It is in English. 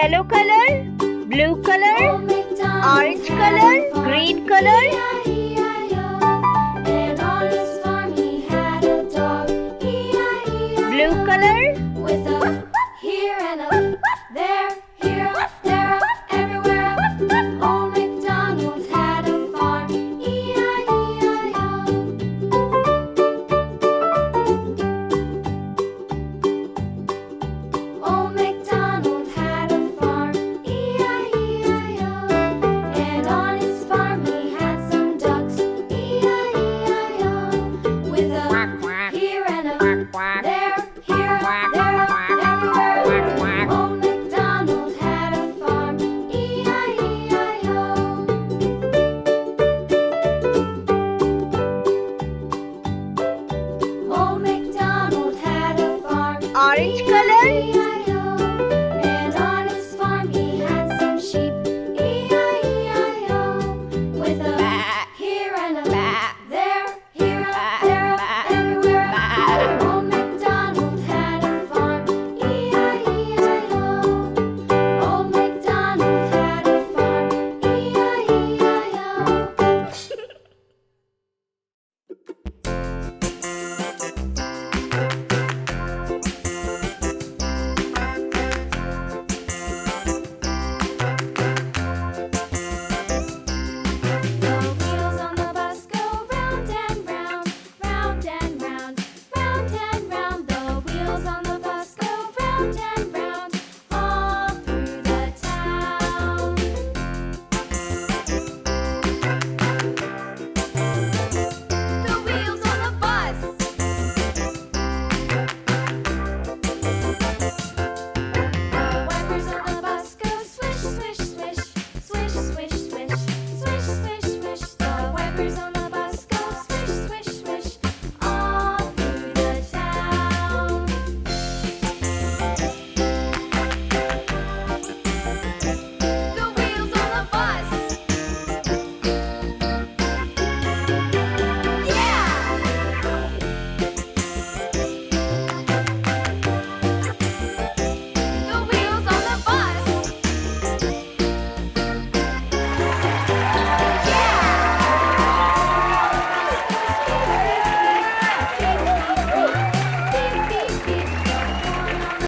Yellow color, blue color, orange color, green color. And on his farm he had a dog, E-I-E-I-O. Blue color, With a here and a there, here, there, everywhere. Old MacDonald had a farm, E-I-E-I-O. Old MacDonald had a farm, E-I-E-I-O. And on his farm he had some ducks, E-I-E-I-O. With a here and a there, here, there, everywhere. Old MacDonald had a farm, E-I-E-I-O. Old MacDonald had a farm, orange color, E-I-E-I-O.